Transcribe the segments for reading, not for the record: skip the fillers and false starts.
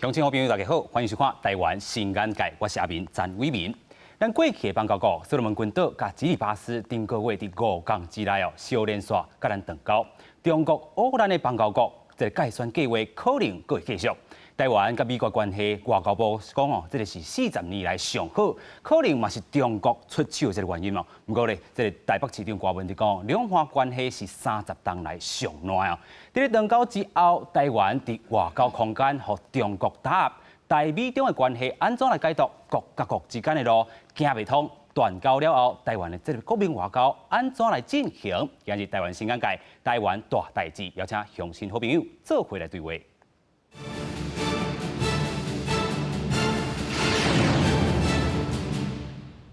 乡亲好朋友，大家好，欢迎收看台湾新眼界，我是阿明詹伟民。咱过去的邦交国，所罗门群岛甲吉里巴斯顶个月伫5港之内小连续甲咱断交。中国乌咱的邦交国，这个解散计划可能会继续。台湾甲美国关系，外交部讲哦，这个是40年来上好，可能嘛是中国出手这个原因哦。不过咧，这个台北市长郭文就讲，两岸关系是30年来上烂哦。在咧断交之后，台湾伫外交空间和中国打压，台美中的关系安怎来解读国甲国之间的路行未通？断交了后，台湾的这个国民外交安怎来进行？今日台湾新眼界，台湾大代志，邀请乡亲好朋友做回来对话。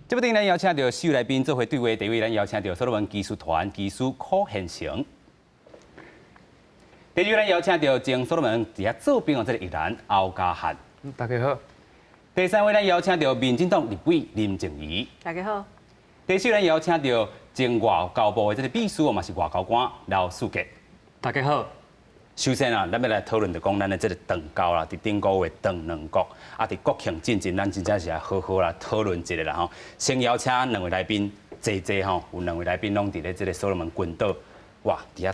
这部电影咱邀请到四位来宾做回对话，第一位咱邀请到所罗门技术团技师柯宪成，第二位咱邀请到前所罗门伫遐做兵的这个艺人欧家汉，大家好。第三位咱邀请到民进党立委林静怡，大家好。第四位咱邀请到前外交部的这个秘书嘛是外交官刘树杰，大家好。首先啊，咱要来讨论就讲咱的这个断交啦，伫顶个月断两国，啊，伫国庆进前，咱真正是来好好啦讨论一下啦吼。先邀请两位来宾坐吼，有两位来宾拢伫咧这个所罗门群岛，哇，伫遐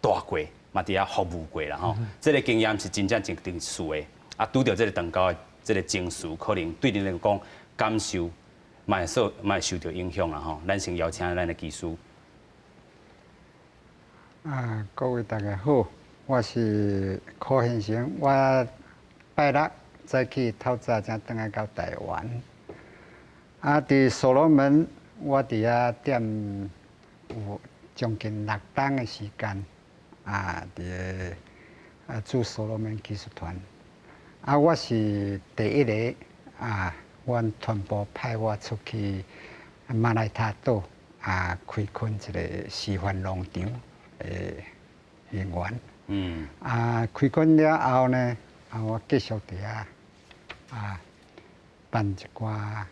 待过，嘛伫遐服务过啦吼。这个经验是真正真特殊的，啊，拄着这个断交的这个情绪，可能对你来讲感受，嘛会受到影响啦吼。咱先邀请咱的技师。各位大家好。我是柯宪成，我拜六早起透早才倒来到台湾。伫所罗门，我伫遐踮有将近6天的时间，伫驻所罗门技术团。我是第一个阮团部派我出去马来他岛开垦一个示范农场的人员。开垦了后呢，我继续伫遐办一寡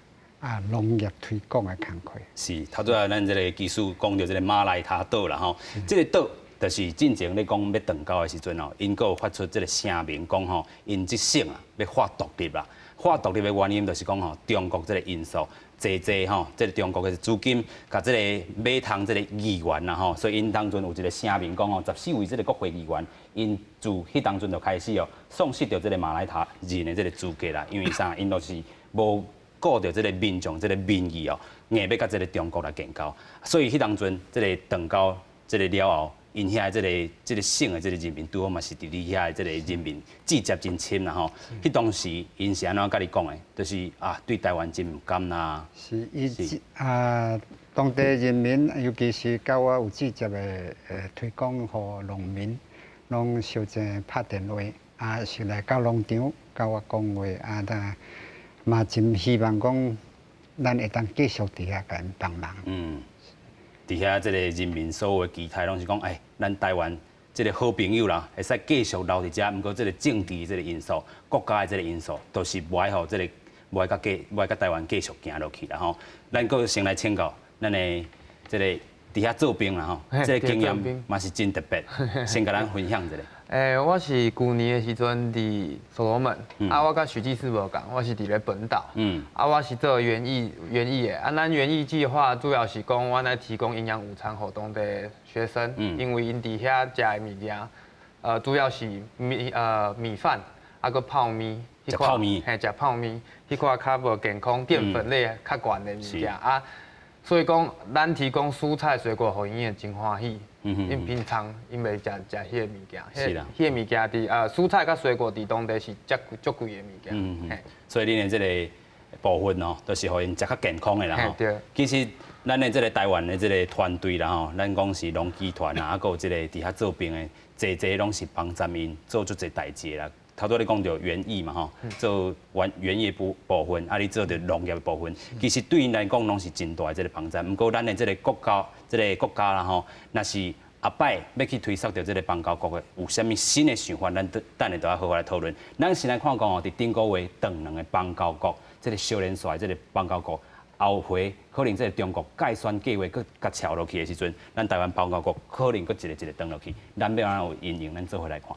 农业推广的工作。是，头拄仔咱这个技术讲到这个马来他岛啦吼，这个岛就是进前咧讲要断交的时阵哦，因有发出这个声明讲吼，因即省啊要发独立啦。发独立的原因就是讲吼，中国这个因素。济吼，这个中国的资金，甲这个买通这个议员啦吼，所以因当阵有一个声明讲吼，14位这个国会议员，因自迄当阵就开始哦，丧失掉这个马来他人的这个资格啦，因为啥？因都是无顾到这个民众这个民意哦，硬要甲这个中国来建交，所以迄当阵这个断交这个了后。因遐这个省的这个人民，拄好嘛是伫你遐的这个人民直接真亲啦吼。迄当时因是安怎甲你讲的？就是对台湾真唔甘啦。是，当地人民，尤其是甲我有直接的推广互农民，拢小真拍电话，是来到农场甲我讲话，嘛真希望讲，咱会当继续伫遐甲因帮忙。伫遐这个人民所有的期待，拢是讲，咱台湾这个好朋友啦，会使继续留伫遮。毋过这个政治这个因素、国家的这个因素，都是无爱互这个无爱甲台湾继续行落去啦吼。咱阁先来请教咱的这个伫遐做兵啦吼，这个经验嘛是真特别，先甲咱分享一下。我是旧年的时阵伫所罗门，我甲许技师无共，我是伫咧本岛，我是做园艺的，咱园艺计划主要是讲，我来提供营养午餐活动的学生，因为因伫遐食的物件，主要是米饭，个泡面，食泡面，食泡面，迄块较无健康、淀粉类较悬的物件所以讲，咱提供蔬菜水果，互因会真欢喜。因平常因袂食迄个物件，迄个物件伫蔬菜甲水果伫当地是足贵的物件。所以恁的这个部分哦，都是互因食较健康的啦吼。其实咱的这个台湾的这个团队啦吼，咱讲是农机团啊，还有这个伫遐做兵的，济拢是帮咱因做足侪代志啦。头拄你讲到园艺嘛吼，做园艺部分，你做着农业部分，其实对因来讲拢是真大的这个帮助。毋过咱的这个国家啦吼，若是后摆要去推सक्到这个邦交国的，有啥物新的想法，咱等下都要好好来讨论。咱先来看讲哦，伫顶个月断两个邦交国，这个小连续这个邦交国，后回可能这个中国解散计划佮甲翘落去的时阵，咱台湾邦交国可能佮一个断落去，咱要安怎有阴影？咱做回来看。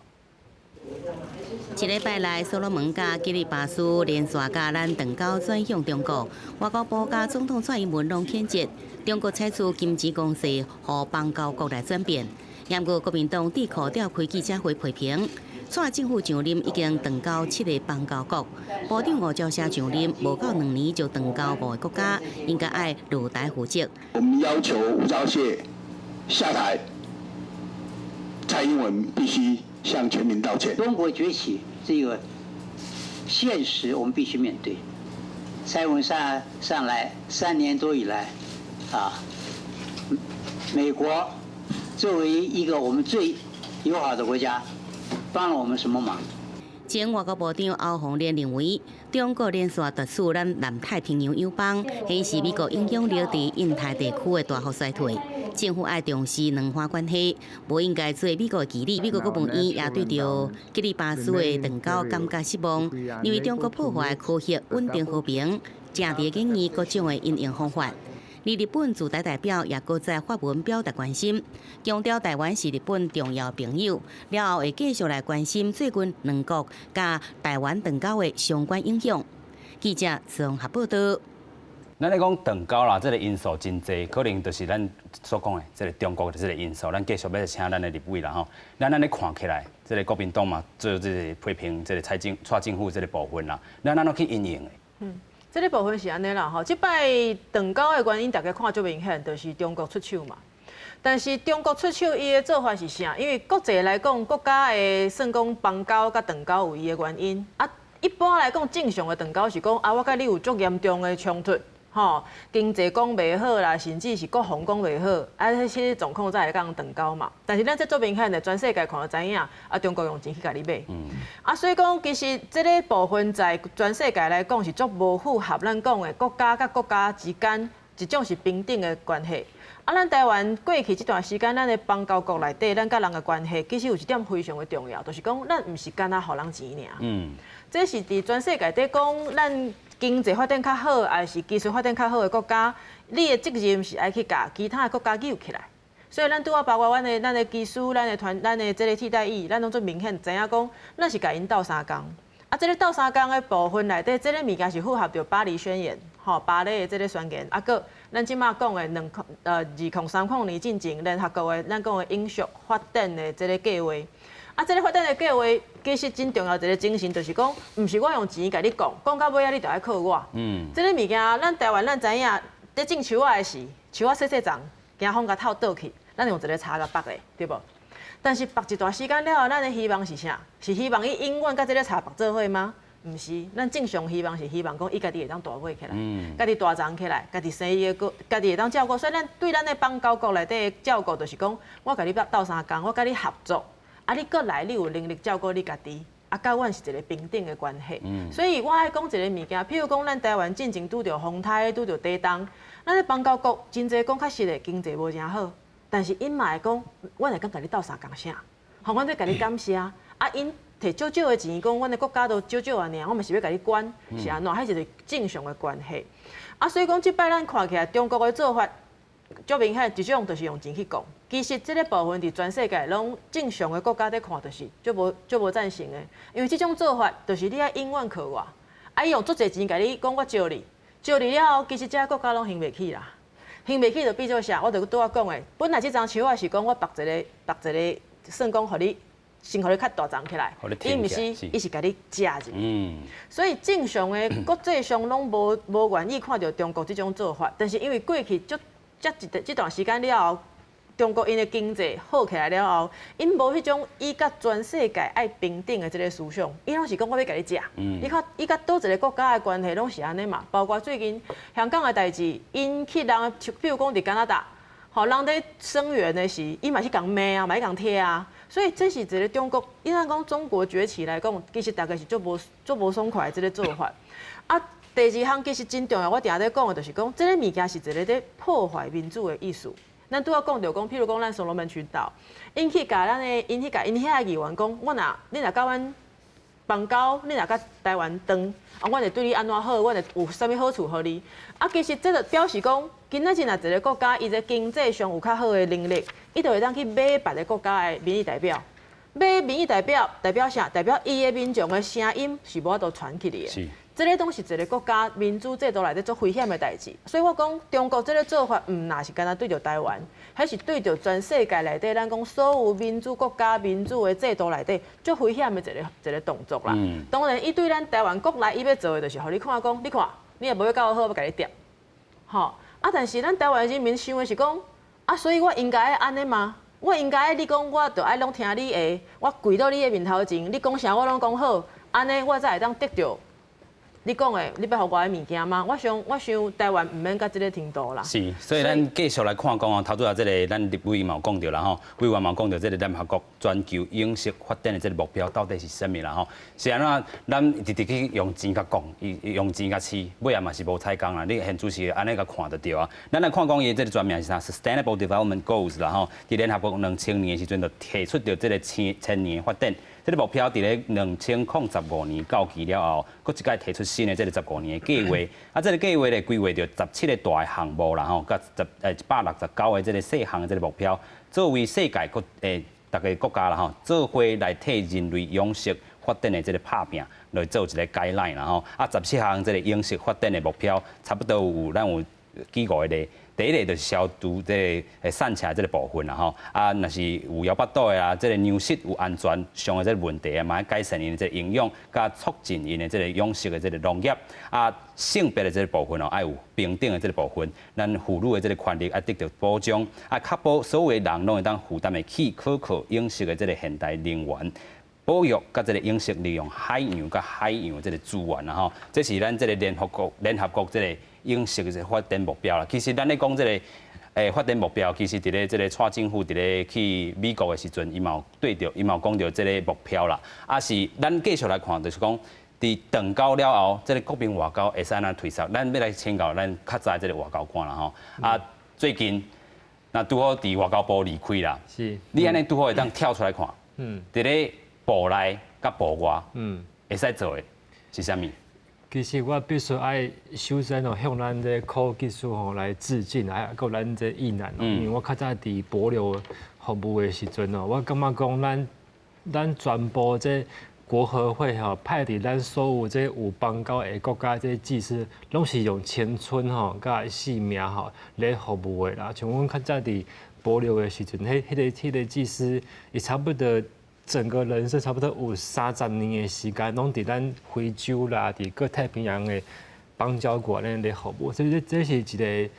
一礼拜来，所罗门甲吉里巴斯连续甲咱断交转向中国，外交部甲总统蔡英文拢谴责中国采取金钱攻势，予邦交国来转变。然过国民党智库召开记者会批评，蔡政府上任已经断交7个邦交国，部长吴钊燮上任无到2年就断交5个国家，应该爱入台负责。我们要求吴钊燮下台，蔡英文必须向全民道歉。中国崛起这个现实，我们必须面对。蔡英文上来3年多以来，美国作为一个我们最友好的国家，帮了我们什么忙？前外交部长欧鸿连认为，中国连续夺取咱南太平洋友邦，显示美国影响力伫印太地区的大幅衰退。政府爱重视两岸关系，无应该做美国基理。美国国务院也对着吉里巴斯的断交感觉失望，因为中国破坏科学稳定和平，正伫建议各种的应用方法。而日本驻台代表也搁在发文表达关心，强调台湾是日本重要朋友，了后会继续来关心最近两国甲台湾断交的相关影响。记者综合报道。咱咧讲断交啦，这个因素真济，可能就是咱所讲的这个中国的这个因素。咱继续要请咱的立委啦吼，咱咧看起来，这个国民党嘛做这个批评，这个蔡政府这个部分啦，咱怎去应用的？这个部分是安尼啦吼，即摆断交的原因大家看最明显，就是中国出手嘛。但是中国出手伊的做法是啥？因为国际来讲，国家的算讲邦交甲断交有伊的原因。一般来讲，正常的断交是讲我甲你有足严重的冲突。经济讲袂好啦，甚至是国防讲袂好，迄些状况才会讲断交嘛。但是咱这做明显的，全世界看就知影，中国用钱去甲你买。所以讲其实这个部分在全世界来讲是足无符合咱讲的国家甲国家之间一种是平等的关系。咱台湾过去这段时间，咱的邦交国内底，咱甲人的关系，其实有一点非常的重要，就是讲咱毋是干那互人钱尔。这是伫全世界底讲咱。经济发展较好，还是技术发展较好的国家，你的责任是爱去甲其他的国家救起来。所以咱拄啊，包括咱的技术、咱的这个替代役，咱拢最明显知影讲，咱是甲因斗相共。这个斗相共的部分内底，这个物件是符合着巴黎宣言，巴黎的这个宣言，个咱即马讲的2030年进前联合国的咱讲的永续发展的这个计划。这个发展的计划，其实真重要一个精神，就是讲，毋是我用钱甲你讲到尾啊，你就要靠我。这个物件，咱台湾咱知影，在种树仔的时，树仔细丛，惊风甲透倒去，咱用一个叉甲绑的，对无？但是绑一段时间了后，咱的希望是啥？是希望伊永远甲这个叉绑做伙吗？毋是，咱正常希望是希望讲，伊家己会当大尾起来，家己大长起来，家己生伊个，家己会当照顾。所以咱对咱的邦交国内底照顾，就是讲，我甲你斗相共，我甲你合作。你过来，你有能力照顾你家己，甲阮是一个平等的关系。所以我爱讲一个物件，譬如讲，咱台湾进前拄着风台，拄着地震，咱咧邦交国真济讲确实的经济无真好，但是因嘛会讲，阮会讲甲你斗相共啥，阮要甲你感谢。因摕少少的钱，讲阮的国家都少少啊尔，我嘛是要甲你管，是安怎？迄是正常的关系。所以讲，即摆咱看起来，中国的做法。足明显，一种就是用钱去讲。其实这个部分伫全世界拢正常的国家在看，就是足无赞成的。因为这种做法，就是你爱永远靠我，伊用足侪钱甲你讲我招你了后，其实这个国家拢兴袂起啦。兴袂起就变做啥？我就拄仔讲的，本来这张树啊是讲我绑一个，算讲互你先互你较大长起来，伊毋是，伊是甲你夹入。所以正常的国际上拢无愿意看到中国这种做法，但是因为过去这段时间了后，中国因的经济好起来了后，因无迄种伊甲全世界爱平等的这个思想，伊拢是讲我要甲你食。你看，伊甲倒一个国家的关系拢是安尼嘛。包括最近香港的代志，因去人，譬如讲伫加拿大，人在声援的时，伊嘛是讲骂啊，嘛是讲贴啊。所以这是一个中国，伊咱讲中国崛起来讲，其实大概是足无爽快的这个做法。第二项其实真重要，我定在讲的就是讲，这个物件是一个在破坏民主的意思。咱拄仔讲着讲，譬如讲咱所罗门群岛，因去甲因遐个议员讲，你若甲阮邦交，你若甲台湾断，阮会对你安怎好，阮会有啥物好处互你。其实这个表示讲，今仔日若一个国家伊在经济上有较好的能力，伊就会当去买别个国家的民意代表。买民意代表代表啥？代表伊的民众的声音是无法度传起来的。是。这个都是一个国家民主制度内底做危险的代志，所以我讲中国这个做法，唔那是干那对着台湾，还是对着全世界内底咱讲所有民主国家民主的制度内底最危险的一个动作啦。当然，伊对咱台湾国内伊要做的，就是互你看讲，你看，你也无要教好，要甲你点，吼。但是咱台湾人民想的是讲，所以我应该安尼吗？我应该你讲，我就爱拢听你的，我跪到你的面头前，你讲啥我拢讲好，安尼我才会当得到。你讲的，你要互我的物件吗？我想台湾唔免到这个程度啦。是，所以咱继续来看讲哦，头拄啊，这个咱立委嘛有讲到啦吼，委员嘛有讲到这个联合国全球影视发展的这个目标到底是啥物啦吼？是安怎？咱直直去用钱甲讲，用钱甲试，尾啊嘛是无采工啦。你现主是安尼甲看得到啊。咱来看讲伊这个全名是啥 ？Sustainable Development Goals 啦吼。伫联合国2000年的时阵就提出着这个千年发展。这个目标伫咧2015年到期了后，佫一届提出新的这个15年的计划。这个计划咧规划着17个大的项目啦吼，甲169个这个细项的这个目标，作为世界各大个国家啦吼，做伙来替人类养殖发展的这个拍拼，来做一个 guideline 啦吼。17项这个养殖发展的目标，差不多咱有几5个咧。第一个就是消除这个散车这个部分啦吼，若是有摇巴倒的啊，这个粮食有安全上的这个问题啊，嘛要改善因的这个营养，甲促进因的这个养殖的这个农业性别的这个部分哦，要有平等的这个部分，咱妇女的这个权利要得到保障，确保所有的人拢会当负担得起可靠养殖的这个现代能源。保育甲这个养殖利用海洋甲海洋的这个资源啦吼，这是咱这个联合国这个养殖的发展目标啦。其实咱咧讲这个发展目标，其实伫咧这个蔡政府伫咧去美国的时阵，伊嘛有讲到这个目标啦。是咱继续来看，就是讲伫断交了后，这个国民外交会使安怎推测？咱要来请教咱较早这个外交官啦吼。最近那拄好伫外交部离开啦，是，你安尼拄好会当跳出来看，伫咧。部内甲部外，会使做的是啥物？其实我必须爱首先哦向咱这科技术吼来致敬，还有咱这意难哦，因为我较早伫保留服务的时阵哦，我感觉讲咱全部这国合会吼派伫咱所有这有邦交的国家这技师，拢是用青春吼甲性命吼来服务的啦。像阮较早伫保留的时阵，迄个技师也差不多。整个人生差不多有30年的时间，拢伫咱非洲啦，伫各太平洋的邦交国咧咧服务，所以这是一个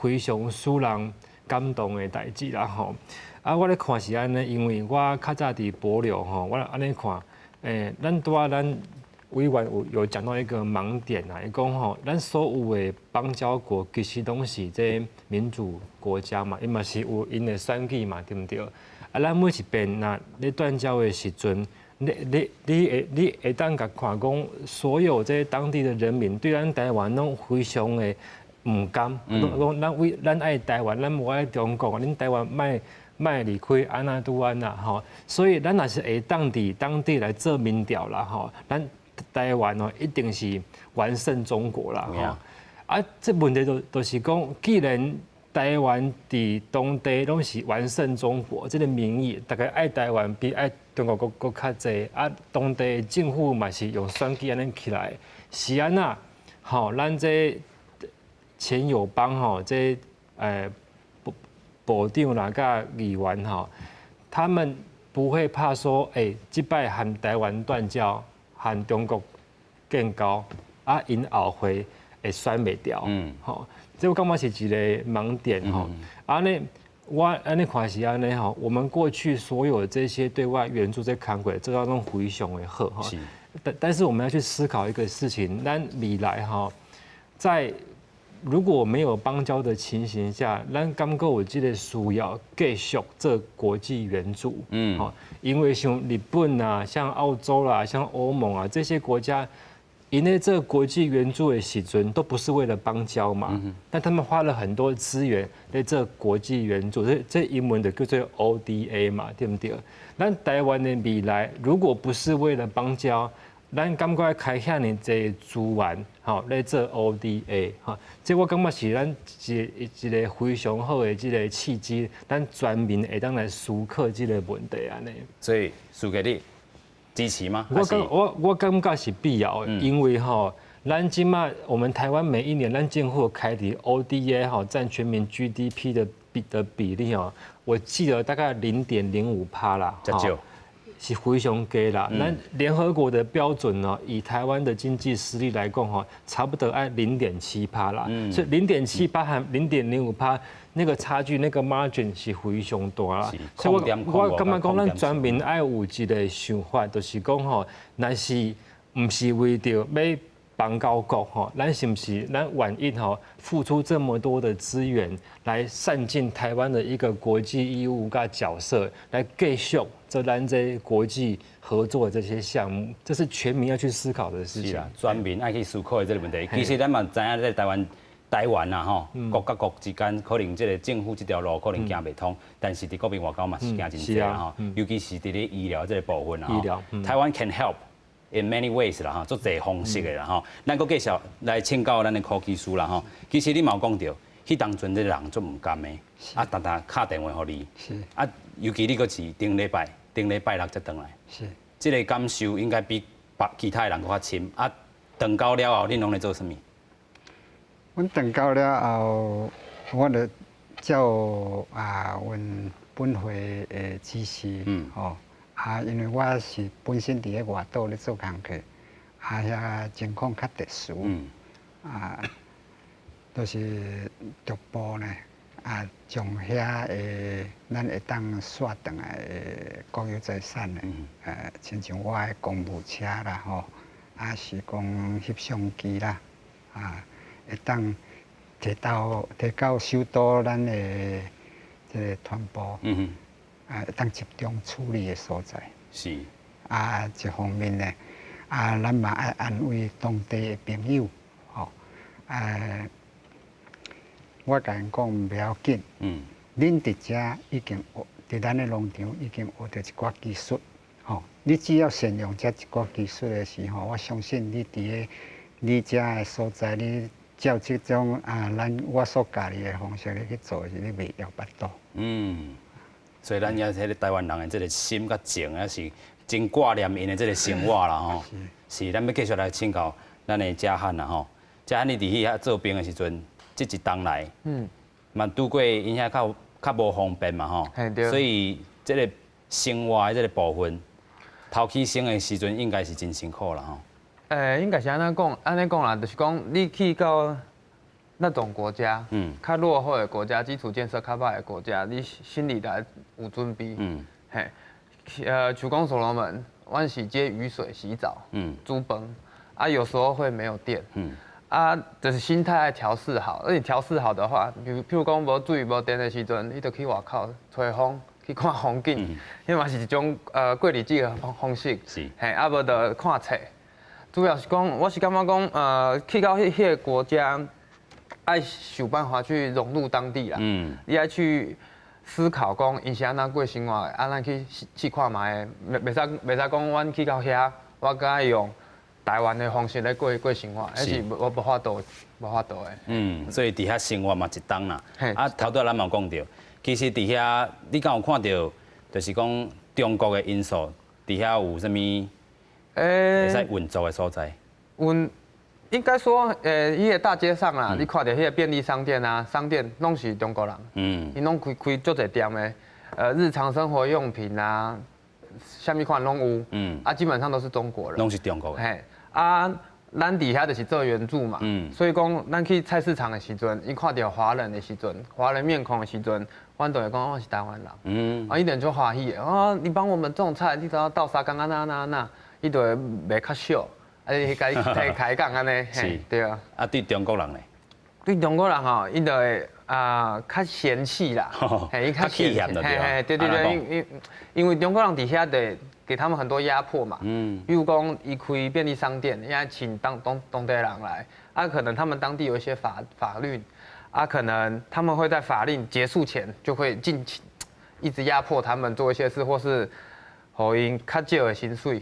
非常使人感动的代志啦吼。我咧看是安尼，因为我较早伫保留吼，我安尼看，咱委员有讲到一个盲点啊，伊讲吼，咱所有的邦交国其实拢是这民主国家嘛，伊嘛是有因的选举嘛，对不对？咱每一遍那咧断交的时阵，你会当甲看讲，所有这当地的人民对咱台湾拢非常的唔甘，咱爱台湾，咱无爱中国，恁台湾卖离开安那都安那吼，所以咱若是会当地来做民调啦吼，咱台湾哦一定是完胜中国啦吼。这问题就是讲，既然台湾伫当地拢是完胜中国，这个民意大概爱台湾比爱中国国较济，当地政府嘛是用选举安尼起来，是安那，吼，咱这前友邦吼，这部长啦、甲议员吼，他们不会怕说，这摆和台湾断交，和中国建交，因后会选袂掉，吼。这我感觉是一个盲点吼，我安尼看是安尼吼，我们过去所有这些对外援助这看过，这个拢非常的好哈。但是我们要去思考一个事情，咱未来哈，在如果没有邦交的情形下，咱感觉有这个需要继续做国际援助，因为像日本啊、像澳洲啦、像欧盟啊这些国家。因为这国际援助的时阵都不是为了邦交嘛，但他们花了很多资源在这国际援助，这英文的叫做 ODA 嘛，对不对？咱台湾的未来如果不是为了邦交，咱感觉开遐尼济资源，吼，来做 ODA， 吼，这我感觉是咱一个非常好的这个契机，咱全民会当来思考这个问题安尼。所以苏给你支持吗？我感觉是必要的，因为吼，咱今嘛我们台湾每一年咱政府开的 ODA 吼占全民 GDP 的比例哦，我记得大概0.05%啦，这少。是非常低啦。咱联合国的标准呢，以台湾的经济实力来讲哈，差不多按0.7%啦。所以0.7%和0.05%那个差距，那个 margin 是非常大啦。所以我感觉讲，咱全民爱有一个想法，就是讲吼，若是唔是为着要邦交国吼，咱是不是咱愿意吼付出这么多的资源来善尽台湾的一个国际义务跟角色，来继续做咱这国际合作的这些项目，这是全民要去思考的事情。是啊，全民爱去思考的这个问题。其实咱嘛知影，在台湾啊吼，国甲国之间可能这个政府这条路可能行袂通，但是伫国民外交嘛是行真济啦吼，尤其是伫咧医疗这个部分啊吼，台湾 can help。In many ways 啦，哈，做侪方式的啦，哈，咱搁继续来请教咱的科技师啦，哈。其实你嘛有讲到，迄当阵的人做唔甘的，啊，常常敲电话互你，是，啊，尤其你搁是顶礼拜六才回来，是，这个感受应该比其他人搁较深。啊，回到了后，恁拢咧做什么？阮回到了后，我就照阮本会的指示，吼。因为我是本身伫咧外岛咧做工课，遐情况较特殊，都是逐步呢，将遐的咱会当刷转来的国有财产呢，亲像我的公务车啦，吼，是讲翕相机啦，会当摕到首都咱的这个团部。当集中处理的所在是一方面呢，咱嘛爱安慰当地的朋友，吼，我甲因讲唔要紧，恁伫遮已经伫咱的农场已经学到一寡技术，吼，你只要善用这一寡技术的时候，我相信你伫个你遮的所在，你照这种我所教你的方式你去做，你袂摇巴肚。所以咱也迄个台湾人的这个心甲情，也是真挂念因的这个生活啦吼。是，咱要继续来请教咱的嘉汉啦吼。嘉汉你伫遐做兵的时阵，这一冬来，嘛拄过因遐较无方便嘛吼。所以这个生活的这个部分，头起生的时阵应该是真辛苦啦吼。应该是安尼讲啦，就是讲你去到那种国家，较落后的国家，基础建设较歹的国家，你心里来有准备。像讲所罗门，阮是接雨水洗澡，煮饭，有时候会没有电，就是心态要调试好。而且调试好的话，譬如讲无水无电的时阵，你就去外口吹风，去看风景，迄嘛是一种过日子的方式。是，无就看册。主要是讲，我是感觉讲，去到迄个国家。爱想办法去融入当地啦，你爱去思考讲，因是安怎过生活的，咱去看卖的，袂使讲，阮去到遐，我敢爱用台湾的方式来过生活，那是我无法度的。所以伫遐生活嘛一冬啦。头拄咱嘛有讲到，其实伫遐你敢有看到，就是讲中国的因素，伫遐有啥物会使运作的所在？应该说，伊个大街上啦，你看到迄个便利商店啊，商店拢是中国人，因拢开足侪店的，日常生活用品啊，虾米款拢有，基本上都是中国人，拢是中国人。咱底下就是做援助嘛，所以讲咱去菜市场的时阵，伊看到华人的时阵，华人面孔的时阵，阮都会讲我是台湾人，伊就欢喜的，你帮我们种菜，你只要倒沙缸那，伊就会卖较少。伊开讲安尼，对啊。对中国人呢？对中国人吼，伊就会较嫌弃啦，伊较气嫌的对。因为中国人底下得给他们很多压迫嘛。比如讲，伊开便利商店，要请当地人来，可能他们当地有一些法律，可能他们会在法令结束前就会一直压迫他们做一些事，或是互因较少的薪水，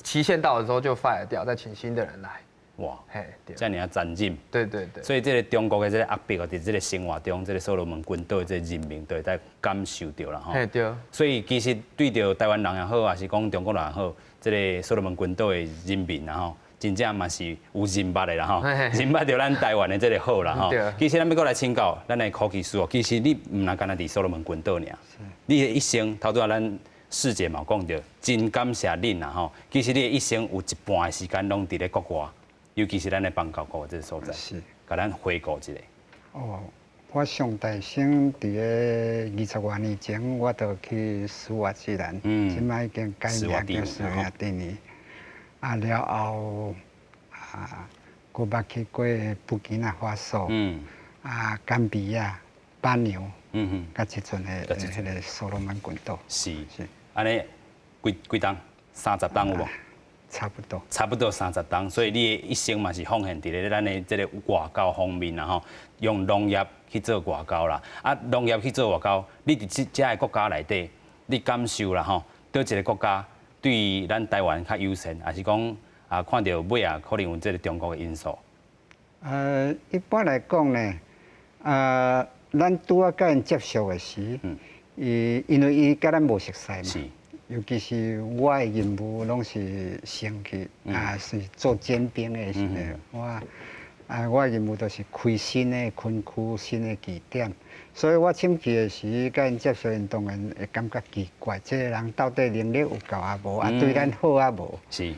期限到的时候就 fire 掉，再请新的人来。哇，嘿，对，这样啊残忍。对对对。所以这个中国的这个压迫啊，在这个生活中，这个所罗门群岛的这个人民都会在感受到啦吼。嘿，对。所以其实对着台湾人也好，还是讲中国人也好，这个所罗门群岛的人民然后真正嘛是有认捌的啦吼，认捌着咱台湾的这个好啦吼。其实咱要过来请教咱的科技师哦，其实你唔能干那伫所罗门群岛尔，你的一生头拄仔咱师姐嘛讲着，真感谢恁啦吼。其实你的一生有一半的时间拢伫咧国外。尤其是咱的邦交国这个所在，是，甲咱回顾一下。哦，我上大生伫个20多年前，我就去斯瓦基兰，即摆已经改名叫斯瓦蒂尼。啊了后佫捌去过布基纳法索，甘比亚、巴纽，甲即阵的迄个所罗门群岛。是，安尼几档？30档有无？差不多30档，所以你的一生嘛是奉献伫咧咱的这个外交方面啦吼，用农业去做外交啦。啊，农业去做外交，你伫这个国家内底，你感受啦吼，倒一个国家对咱台湾较优先，还是讲看到尾啊可能有这个中国的因素？一般来讲呢，咱拄啊甲因接触的时，因为伊甲咱无熟悉嘛。尤其是我的任务拢是先去是做尖兵的时候，我的任务都是开新的分区、新的据点，所以我进去的时，甲因接触，因当然会感觉奇怪，这个人到底能力有够啊无，对咱好啊无？是。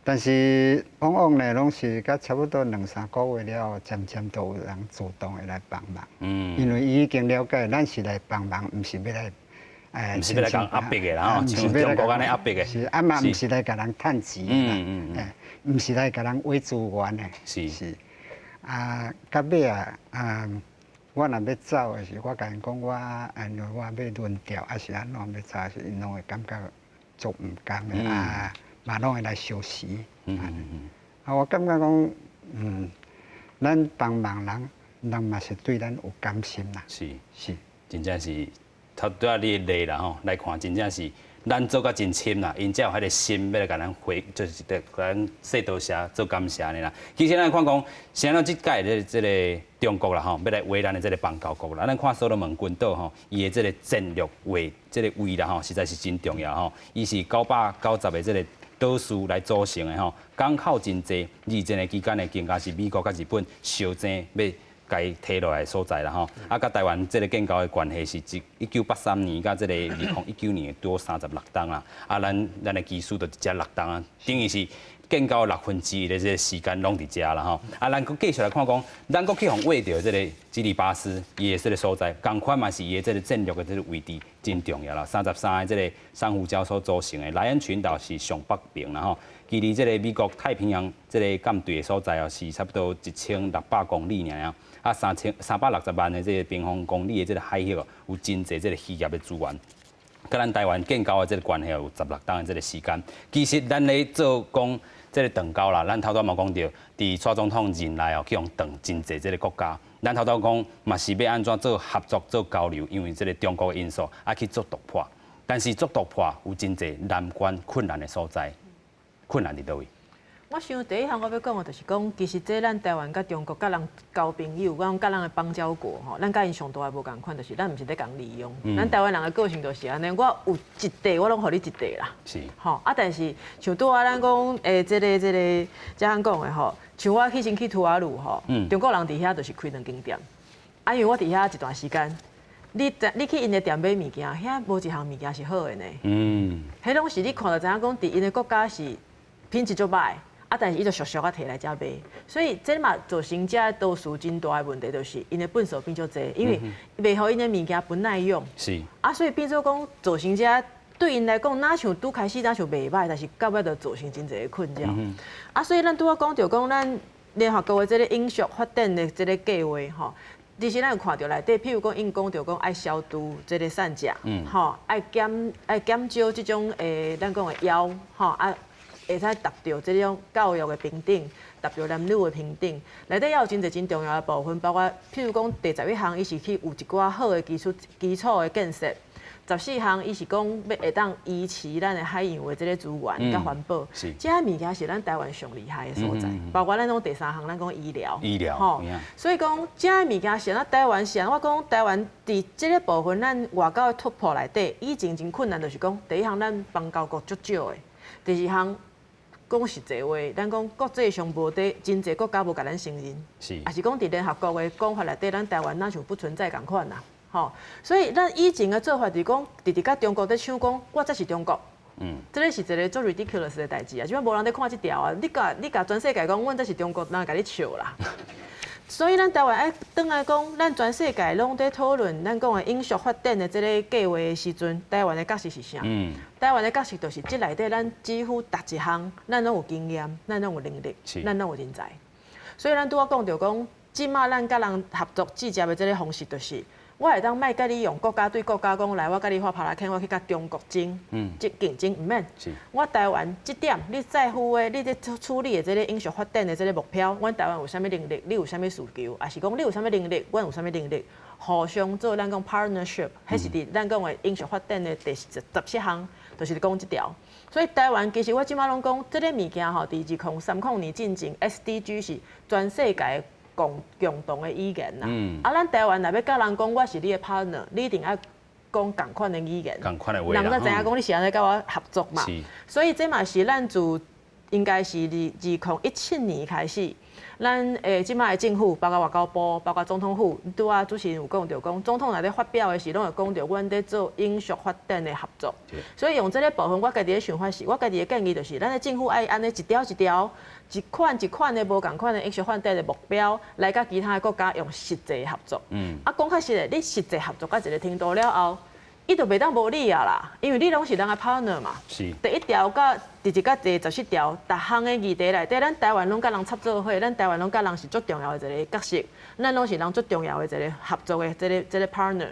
但是往往呢，拢是甲差不多2、3个月了，渐渐都有人主动会来帮忙。因为伊已经了解，咱是来帮忙，毋是要来。唔是要来讲压迫的啦吼，像中国安尼压迫的。是，嘛唔是来甲人趁钱啦，唔是来甲人挖资源的。是。到尾我若要走的是，我甲因讲我，因为我要轮调，还是安怎要走是，因拢会感觉足唔甘的嘛拢会来相识。我感觉讲，咱帮忙人嘛是对咱有感心啦。是，真正是。头拄仔你的例啦吼，来看真正是咱做甲真深啦，因才有迄个心要来甲咱回，就是甲咱说多谢、做感谢呢啦。其实咱看讲，像咱即届这个中国啦吼，要来为咱的这个邦交国啦，咱看所罗门群岛吼，伊的这个战略这个位啦吼，实在是真重要吼。伊是990个这个岛屿来组成的吼，港口真济，二战的期间呢，更加是美国甲日本相争要。该摕落来的所在啦吼，甲台湾这个建交的关系是1983年甲这个2019年多36档啦，咱的技术就只6档啊，等于是建交1/6的这个时间拢伫遮啦吼，咱佫继续来看讲，咱佫去互挖到这个基里巴斯伊的这个所在，共款嘛是伊的这个战略的这个位置真重要啦，33个这个珊瑚礁所组成的莱茵群岛是上北边啦吼。距离这个美国太平洋这个舰队的所在哦，是差不多1600公里尔，360万的这个平方公里的这个海域哦，有真济这个渔业的资源。甲咱台湾建交的这个关系有16档的这个时间。其实咱咧做讲这个断交啦，咱头拄嘛讲到，伫蔡总统任内哦，去用断真济这个国家。咱头拄讲嘛是要安怎做合作做交流，因为这个中国的因素去做突破。但是做突破有真济难关困难的所在。困难伫倒位？我想第一项我要讲的就是讲，其实这咱台湾甲中国甲人交朋友，我讲甲人的邦交国吼，咱甲因上大的无共款，就是咱毋是咧讲利用。咱台湾人的个性就是安尼，我有一地我拢互你一地啦。是。吼但是像拄仔咱讲这个这样讲的吼，像我先去图瓦鲁吼，中国人伫遐就是开2间店，因为我伫遐一段时间。你去因的店买物件，遐无一项物件是好的呢。迄拢是你看到知影讲，伫因的国家是品质足歹，但是伊就俗俗啊摕来遮卖。所以这嘛造成遮都市真大的问题，就是因的粪扫变足济，因为袂互因的物件不耐用。是。所以变做讲造成遮对因来讲，哪像拄开始哪像袂歹，但是到尾就造成真济的困扰。所以咱拄仔讲着讲，咱联合国的这个永续发展的这个计划吼。其实咱有看到内底，譬如讲，因讲着讲爱消毒这个产食，爱减少这种咱讲的枵，会使达到这种教育的平等，达到男女的平等。内底也有真侪真重要的部分，包括譬如讲第11项，伊是去有一寡好的基础的建设， 14项，伊是讲要会当维持咱的海洋的这个资源甲环保。这些物件是咱台湾上厉害的所在，包括咱讲第3项，咱讲医疗。医疗。吼，所以讲这些物件是咱台湾是，我讲台湾伫这个部分，咱外交的突破内底，以前真困难，就是讲第一项咱邦交国足少的，第2项。讲实际话，咱讲国际上无得真侪国家无甲咱承认，也是讲伫联合国的讲法内底，咱台湾那像不存在共款啦，吼。所以咱以前的做法就是讲，直直甲中国在抢讲，我才是中国。这个是一个做 ridiculous 的代志啊，即摆无人在看这条啊，你甲全世界讲，阮才是中国，哪会甲你笑啦？所以咱台湾爱倒来讲，咱全世界拢在讨论咱讲的永续发展的这个计划的时阵，台湾的角色是啥？台湾的角色就是这内底咱几乎逐一项，咱拢有经验，咱拢有能力，咱拢有人才。所以咱拄仔讲着讲，即马咱甲人合作制接的这个方式，就是我会当卖甲你用国家对国家讲来，我甲你画拍拉坑，我去甲中国争，即竞争毋免。我台湾即点，你在乎的，你在处理的这个永续发展的这个目标，阮台湾有啥物能力，你有啥物需求，也是讲你有啥物能力，阮有啥物能力，互相做咱讲 partnership， 迄是伫咱讲的永续发展的第17项，就是讲即条。所以台湾其实我即马拢讲，这个物件吼，伫2030年进前 SDG 是全世界共同的语言呐。咱台湾若要甲人讲，我是你的 partner， 你一定要讲共款的语言，共款的话啦，人才知影讲你是安尼甲我合作嘛。所以这嘛是咱自应该是2017年开始。咱即摆的政府，包括外交部，包括总统府，拄仔主持人有讲到，讲总统内底发表的时，拢会讲到，阮在做永续发展的合作。所以用这个部分，我家己的想法是，我家己的建议就是，咱的政府爱安尼一条一条、一款一款的无共款的永续发展的目标，来甲其他的国家用实际合作。讲较实的，你实际合作到一个程度了后，伊就袂当无你啊啦，因为你拢是咱的 partner 嘛。第1条甲第1甲第17条，逐项的议题内底，咱台湾拢甲人插做伙，咱台湾拢甲人是最重要的一个角色，咱拢是人最重要的一个合作的这个 partner。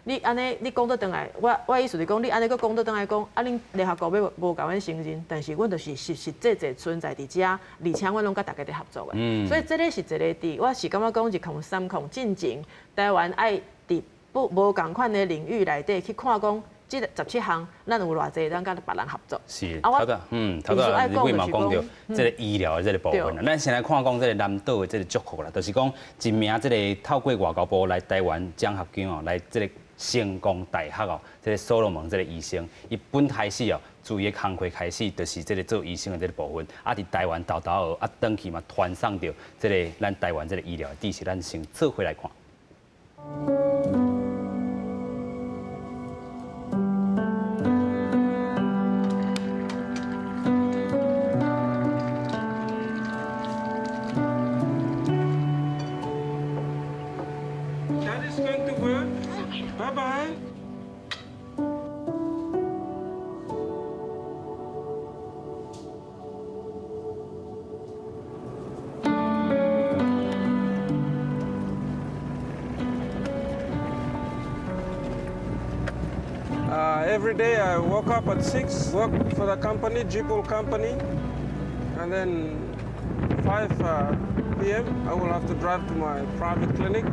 你安尼，你讲倒转来，我意思是讲，你安尼佫讲倒转来讲，啊，恁联合国要无甲阮承认，但是阮就是实际存在伫遮，而且阮拢甲大家伫合作的。所以这个是一个我是感觉讲103进前，台湾爱伫无共款的领域内底去看讲，这17项咱有偌济，咱甲别人合作。是，头个李贵嘛讲到这个医疗的这个部分啦。咱先来看讲这个南岛的这个祝福啦，就是讲一名这个透过外交部来台湾奖学金哦，来这个成功大学哦，这个所罗门这个医生，伊本开始哦，自伊的工课开始，就是这个做医生的这个部分，啊，伫台湾豆学，啊，转去嘛传送到这个咱台湾这个医疗的知识，咱先做回来看。Every day I woke up at 6, work for the company, Jeepul company, and then 5 p.m. I will have to drive to my private clinic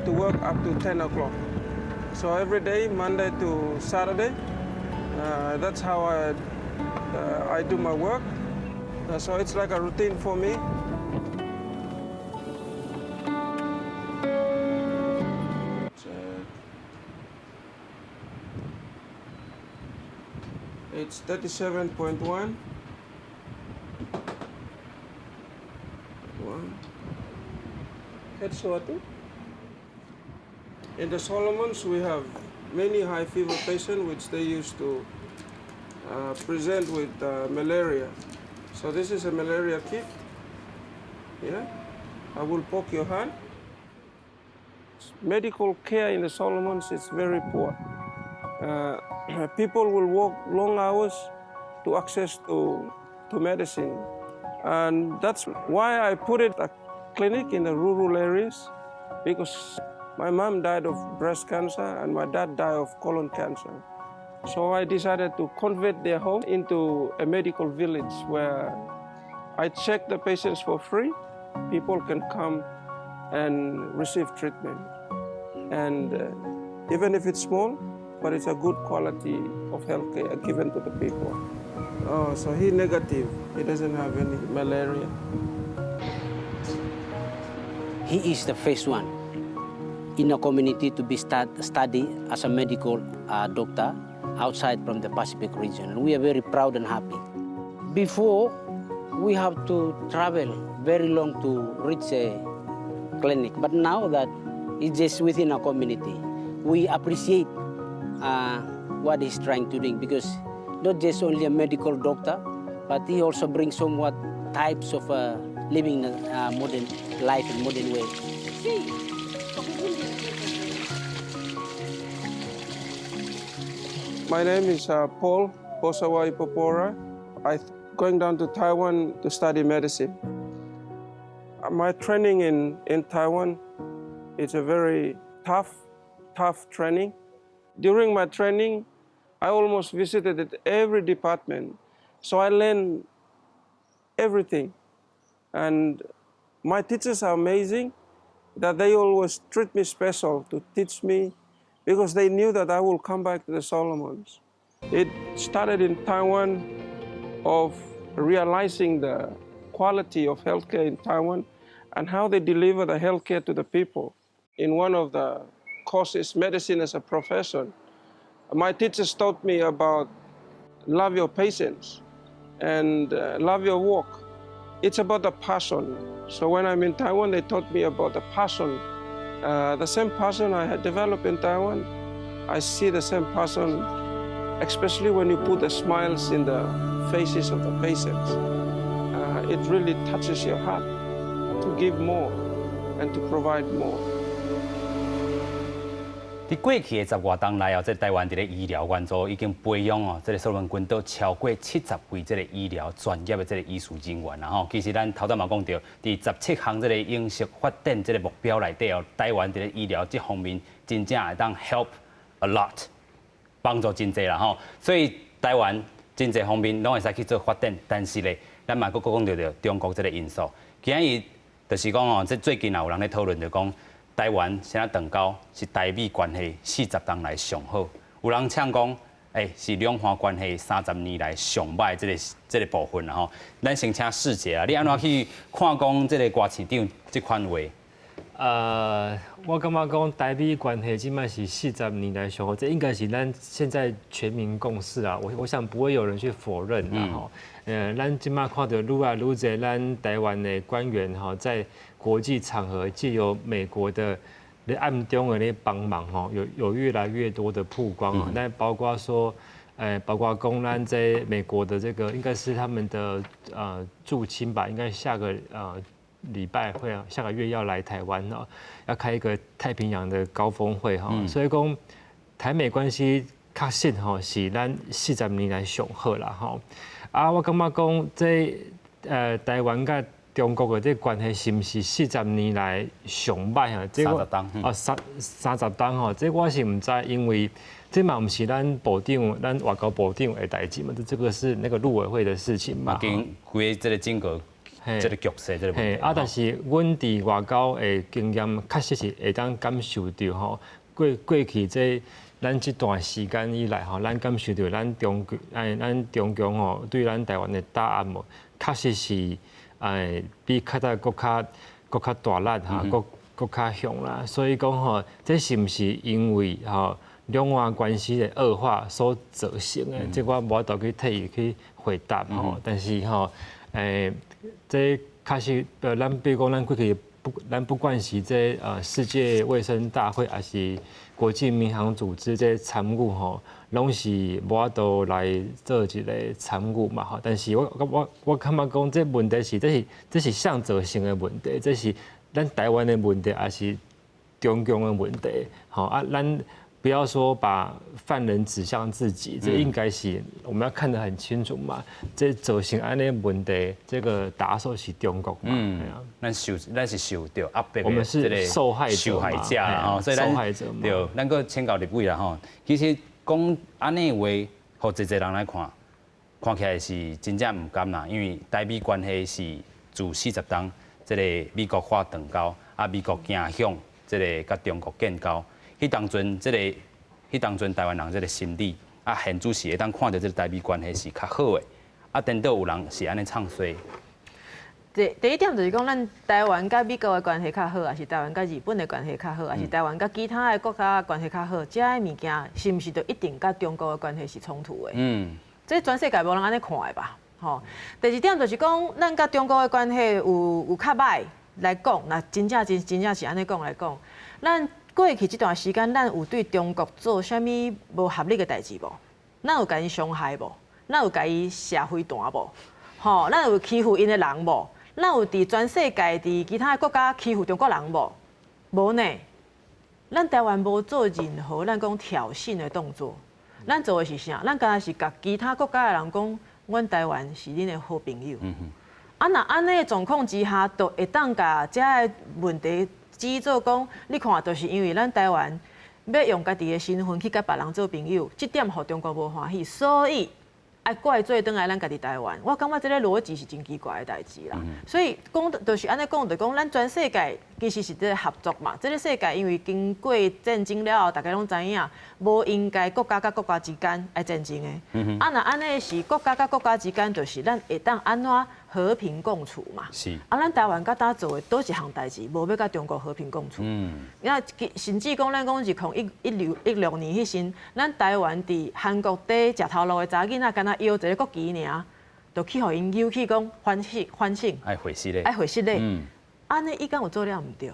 to work up to 10 o'clock. So every day, Monday to Saturday, that's how I do my work. So it's like a routine for me. It's 37.1. In the Solomons, we have many high fever patients which they used to present with malaria. So this is a malaria kit. Yeah, I will poke your hand. Medical care in the Solomons is very poor. People will work long hours to access to medicine. And that's why I put it a clinic in the rural areas, because my mom died of breast cancer and my dad died of colon cancer. So I decided to convert their home into a medical village where I check the patients for free. People can come and receive treatment. And even if it's small, but it's a good quality of healthcare given to the people. Oh, so he's negative. He doesn't have any malaria. He is the first one in a community to be study as a medical doctor outside from the Pacific region. And we are very proud and happy. Before, we have to travel very long to reach a clinic. But now that it's just within our community, we appreciate what he's trying to do, because not just only a medical doctor, but he also brings somewhat types of living modern life in modern way. My name is Paul Bosawai Popora. I'm going down to Taiwan to study medicine. My training in Taiwan is a very tough training. During my training, I almost visited every department. So I learned everything. And my teachers are amazing, that they always treat me special to teach me, because they knew that I will come back to the Solomons. It started in Taiwan of realizing the quality of healthcare in Taiwan and how they deliver the healthcare to the people. In one of the courses, medicine as a profession, my teachers taught me about love your patients and love your work. It's about the passion. So when I'm in Taiwan, they taught me about the passion. The same passion I had developed in Taiwan, I see the same passion, especially when you put the smiles in the faces of the patients. It really touches your heart to give more and to provide more. 伫过去的10外冬来后，台湾伫咧医疗援助已经培养哦，所罗门群岛超过70位这个医疗专业的这个医术人员啦吼。其实咱头先嘛讲到，伫17项这个永续发展这个目标内底哦，台湾伫咧医疗这方面真正会当 help a lot， 帮助真济啦吼。所以台湾真济方面拢会使去做发展，但是咧，咱嘛佫讲到中国这个因素，今日就是讲哦，这最近也有人咧讨论就讲。 台湾现在断交是台美关系40年来上好，有人呛讲，是两岸关系30年来上歹这个部分啦吼。咱先请世杰啊，你安怎去看讲这个郭市长这款话？我感觉讲台美关系即摆是40年来上好，这应该是咱现在全民共识啊。我想不会有人去否认啦吼。咱即摆看到愈来愈侪咱台湾的官员吼，在国际场合借由美国的暗中的咧帮忙吼，有越来越多的曝光啊。那包括说，包括公安在美国的这个应该是他们的驻青吧，应该下个礼拜会下个月要来台湾哦，要开一个太平洋的高峰会哈。所以讲台美关系确实吼是咱40年来上好啦吼。我感觉讲这台湾甲中国的这关系是不是40年来上歹啊？这30档30档吼，这我是唔知，因为这嘛唔是咱部长、咱外交部长的代志嘛，这个是那个陆委会的事情嘛。跟规这个整个这个局势这个问题。但是阮伫外交的经验，确实是会当感受到吼，过去咱这段时间以来吼，咱感受到咱中共吼对咱台湾的打压无，确实是。比较早国较大力哈，国较凶啦，所以讲吼，这是不是因为吼两岸关系的恶化所造成的？这我无法度去替伊去回答吼。但是吼，这确实，咱比如讲，咱过去咱不管是这世界卫生大会，还是国际民航组织这参与吼。拢是无法度来做一个参与嘛吼，但是我感觉讲这问题是这是象征性的问题，这是咱台湾的问题，还是中共的问题？好咱不要说把犯人指向自己，这应该是我们要看得很清楚嘛。这造成安尼问题，这个打手是中国嘛？咱是受到压迫，我们是受害者啦吼，所以咱对，咱个请教立委啦吼，其实。讲安尼话，互一人来看起来是真正唔甘啦。因为台美关系是自40年，这个美国化断交，美国走向这个甲中国建交。迄当阵这个迄当阵台湾人这个心理啊，现主是会当看到这个台美关系是较好的，啊，等到有人是安尼唱衰。第一点就是讲，咱台湾甲美国的关系较好，还是台湾甲日本的关系较好，还是台湾甲其他的国家的关系较好，这些物件是毋是就一定甲中国的关系是冲突的？这全世界无人安尼看的吧？吼。第二点就是讲，咱甲中国的关系有较歹来讲，那真正是安尼讲来讲，咱过去这段时间，咱有对中国做啥物无合理的代志无？咱有甲伊伤害无？咱有甲伊社会弹无？吼，咱有欺负因的人无？咱有伫全世界、伫其他国家欺负中国人无？无呢。咱台湾无做任何咱讲挑衅的动作，咱做的是啥？咱敢若是甲其他国家的人讲，阮台湾是恁的好朋友。啊，那安尼的状况之下，就会当甲这个问题指做讲，你看，就是因为咱台湾要用家己的身份去甲别人做朋友，这点互中国无欢喜，所以。爱怪罪倒来咱家己台湾，我感觉这个逻辑是真奇怪的代志啦。所以讲就是安尼讲，就讲咱全世界其实是在合作嘛。这个世界因为经过战争了后，大家拢知影，无应该国家甲国家之间爱战争的。啊，那安尼是国家甲国家之间，就是咱会当安怎和平共处嘛。是。啊，咱台湾甲搭做的多一项代志，无要甲中国和平共处。因为甚至讲咱讲是2016年迄时，咱台湾伫韩国底食头路的查囡仔，敢若摇一个国旗尔，就去互因扭去讲反省，爱回息咧，爱回息咧。安尼伊敢有做了毋对？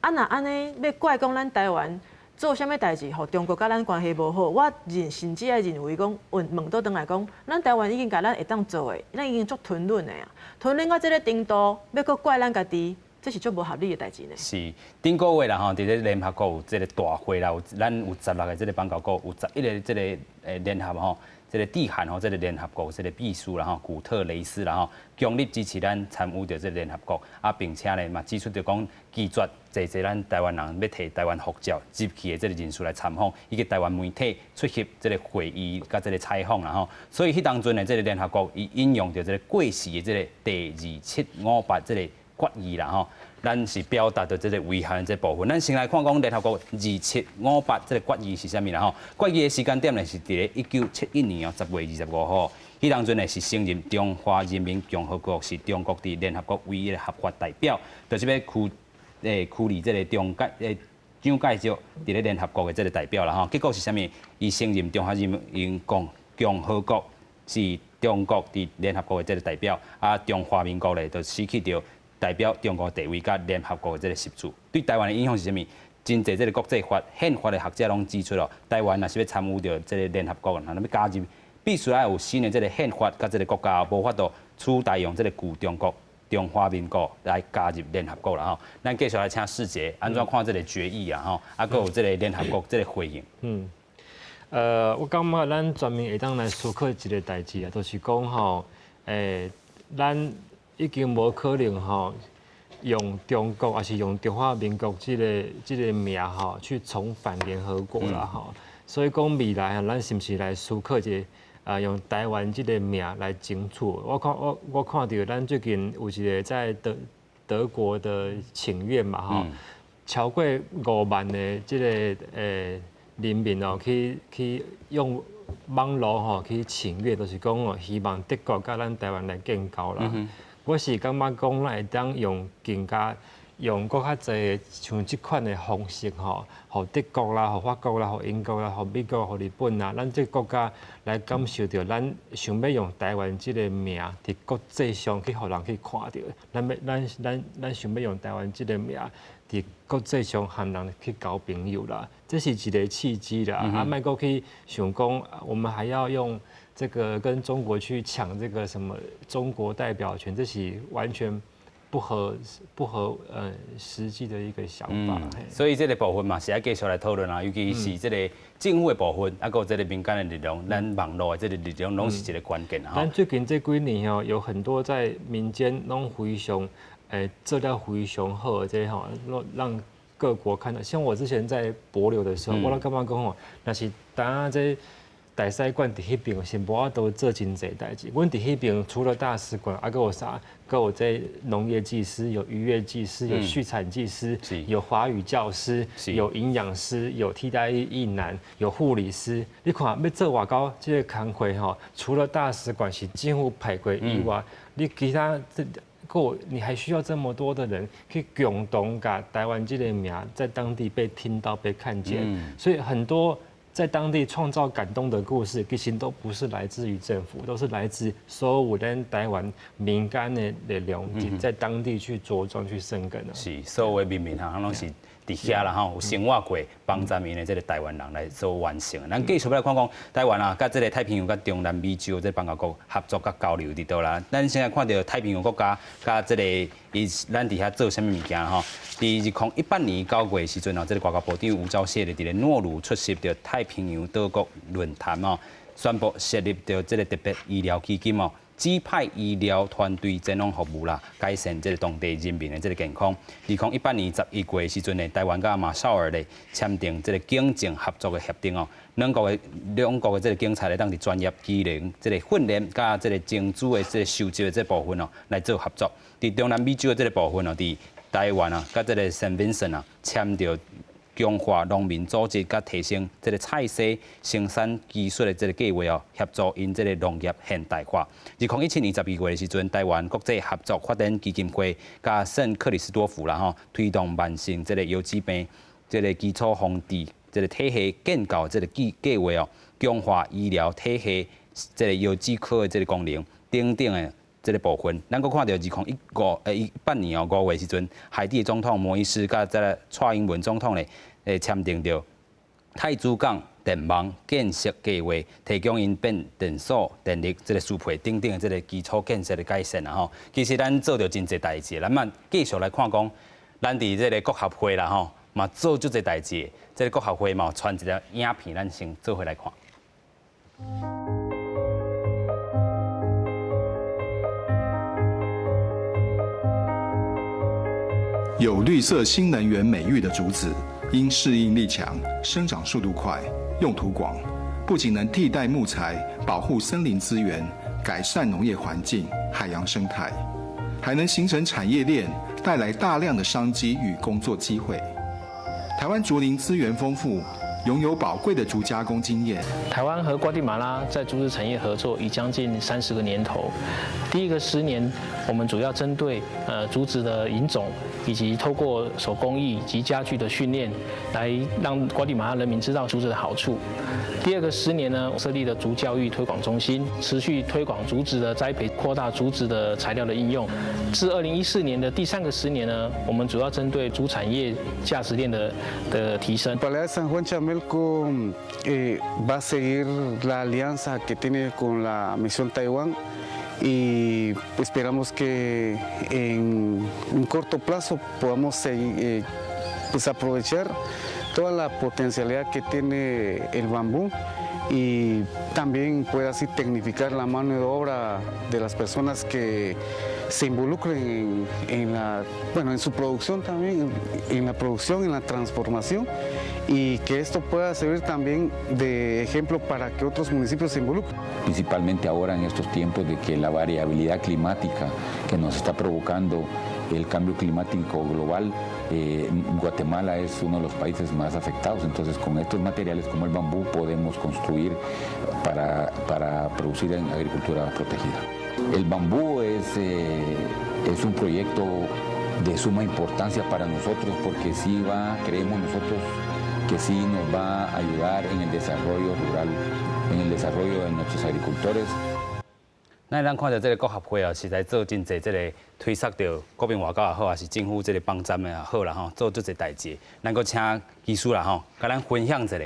啊那安尼要怪讲咱台湾做啥物代志，互中国甲咱关系无好，我甚至爱认为讲问倒转来讲，咱台湾已经甲咱会当做的，咱已经足吞忍的啊，吞忍到这个程度，要搁怪咱家己。这是足无合理的代志呢。是，顶个月啦吼，伫咧联合国有这个大会啦，咱有16个这个邦交国，有11个这个联合吼，这个地函吼，这个联合国这个秘书啦吼，古特雷斯啦吼，强力支持咱参与到这个联合国，啊，并且咧嘛指出着讲拒绝济咱台湾人要摕台湾护照入去的这个人数来参访，以及台湾媒体出席这个会议甲这个采访啦吼，所以迄当阵的这个联合国伊引用着这个过时的这个第2758这个。决议啦吼，咱是表达到这个违宪这部分。咱先来看讲联合国2758这个决议是啥物啦吼？决议的时间点呢是伫咧1971年10月25号，迄当阵呢是承认中华人民共和国是中国伫联合国唯一的合法代表，就是要处理这个蒋介石伫咧联合国的这个代表啦吼。结果是啥物？伊承认中华人民共和国是中国伫联合国的这个代表，啊，中华民国咧就失去掉。代表中国地位甲联合国的这个实质，对台湾的影响是啥物？真侪这个国际法、宪法的学者拢指出了，台湾若是要参与到这个联合国，若要加入，必须要有新的这个宪法，甲这个国家无法度取代用这个旧中国、中华民国来加入联合国啦吼。咱继续来请世杰安怎看这个决议啊吼，啊，佮有这个联合国这个回应。我感觉咱专门会当来思考一个代志啊，就是讲吼，咱。已经无可能吼用中国，还是用中华民国这个名吼去重返联合国啦吼。所以讲未来啊，咱是不是来思考一个用台湾这个名来争取？我看到咱最近有一个在德国的请愿嘛吼，超过5万的这个人民哦，去用网络吼去请愿，就是讲哦，希望德国甲咱台湾来建交啦。我是感觉讲，咱会当用更加用搁较侪像即款的方式吼，互德国啦、互法国啦、互英国啦、互美国、互日本啦，咱这国家来感受到咱想要用台湾即个名伫国际上去互人去看到，咱想要用台湾即个名伫国际上和人去交朋友啦，这是一个契机啦。莫搁去想讲，我们还要用。这个跟中国去抢这个什么中国代表权，这是完全不合实际的一个想法。所以这个部分嘛，是要继续来讨论啊，尤其是这个政府的部分，还有这个民间的力量，咱网络的这个力量，拢是一个关键哈。咱最近这几年哦，有很多在民间拢非常做了非常好的这吼，让各国看到。像我之前在帛琉的时候，我感觉讲吼，那是当这。大使馆伫迄边是无法度做真侪代志。阮伫迄边除了大使馆，还有啥？还有这农业技师，有渔业技师，有畜产技师，有华语教师，有营养师，有替代役男，有护理师。你看要做外交这个工作吼，除了大使馆是政府派过以外，你其他你还需要这么多的人去共同把台湾这个名在当地被听到、被看见，所以很多。在当地创造感动的故事，其实都不是来自于政府，都是来自所有咱台湾民间的力量，在当地去着装、去生根的。是，所有的民民哈，拢是伫遐啦吼，有生活过帮咱们的这个台湾人来做完成。咱继续来看看台湾啊，甲这个太平洋、甲中南美洲这邦交国合作甲交流伫倒啦。咱现在看到太平洋国家甲这个咱伫遐做啥物物件吼？伫2018年9月时阵哦，这个外交部长吴钊燮咧伫咧诺鲁出席着太平洋岛国论坛哦，宣布设立着这个特别医疗基金哦，指派医疗团队前往服务啦，改善这个当地人民的这个健康。2018年11月时阵呢，台湾甲马绍尔咧签订这个警政合作的协定哦，两国的这个警察咧，当伫专业技能、这个训练甲这个政治的这个收集的这部分哦，来做合作。伫中南美洲的这个部分哦，伫台湾啊，甲这个圣文森啊，签着强化农民组织，甲提升这个菜色生产技术的这个计划哦，协助因这个农业现代化。2017年12月的时阵，台湾国际合作发展基金会甲圣克里斯多夫啦吼，推动慢性这个腰子病这个基础防治这个体系建构这个计划哦，强化医疗体系这个腰子科的这个功能等等的。这个部分，咱阁看到2018年5月时阵，海地的总统摩伊斯甲这个蔡英文总统咧，签订着太子港电网建设计划，提供因变电所、电力这个输配等等的这个基础建设的改善啊吼。其实咱做着真侪代志，咱嘛继续来看讲，咱伫这个国合会啦吼，嘛做足侪代志。这个国合会嘛传一条影片，咱先做回来看。有绿色新能源美誉的竹子，因适应力强、生长速度快、用途广，不仅能替代木材，保护森林资源，改善农业环境、海洋生态，还能形成产业链，带来大量的商机与工作机会。台湾竹林资源丰富，拥有宝贵的竹加工经验。台湾和瓜地马拉在竹子产业合作已将近30个年头。第一个10年，我们主要针对竹子的引种，以及透过手工艺及家具的训练，来让瓜地马拉人民知道竹子的好处。第二个10年呢，设立了竹教育推广中心，持续推广竹子的栽培，扩大竹子的材料的应用。至2014年的第3个10年呢，我们主要针对竹产业价值链的提升。San Juan Chamelco va a seguir la alianza que tiene con la Misión Taiwán y esperamos que en un corto plazo podamos seguir, pues aprovechar toda la potencialidad que tiene el bambú y también pueda así tecnificar la mano de obra de las personas que se involucren en su producción también, en la producción, en la transformación y que esto pueda servir también de ejemplo para que otros municipios se involucren. Principalmente ahora en estos tiempos de que la variabilidad climática que nos está provocando el cambio climático global, Guatemala es uno de los países más afectados, entonces con estos materiales como el bambú podemos construir para producir en agricultura protegida. El bambú es un proyecto de suma importancia para nosotros porque creemos nosotros que sí nos va a ayudar en el desarrollo rural, en el desarrollo de nuestros agricultores. 那咱看到这个国合会啊，实在做真侪这个推测到国民外交也好，还是政府这个帮站的也好啦吼，做足侪代志。咱阁请技术啦吼，甲咱分享一下。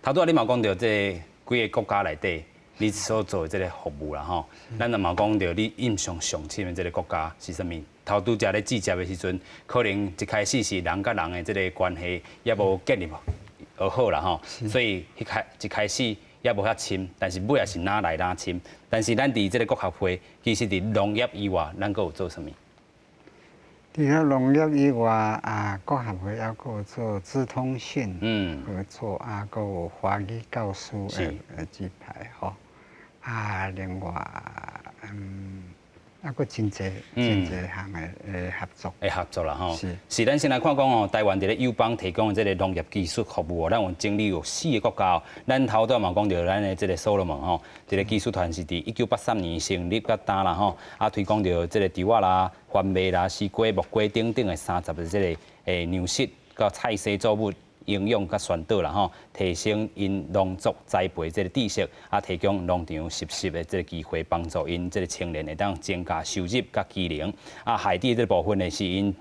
头拄仔你嘛讲到这几个国家内底，你所做的这个服务啦吼，咱也嘛讲到你印象上深的这个国家是啥物？头拄则咧季节的时阵，可能一开始是人甲人的这个关系也无建立好啦吼，所以一开始。也无遐深，但是尾也是哪来哪深。但是咱伫这个国合会，其实伫农业以外，咱阁有做啥物？除了农业以外，各协会还有做资通讯合作，还有华语教师的指派吼。另外还有真侪项的合作。合作啦吼。是，咱先来看讲哦，台湾伫咧友邦提供的这个农业技术服务哦，咱有整理有4个国家哦。咱头段嘛讲到咱的这个所罗门吼，这个技术团是伫1983年成立甲打啦吼，推广到这个稻仔啦、番麦啦、西瓜、木瓜等等的30个这个粮食甲菜蔬作物。营养甲宣导啦吼，提升因农作栽培这个知识，提供农场实习的这个机会，帮助因这个青年会当增加收入甲技能。海地这个部分呢，是因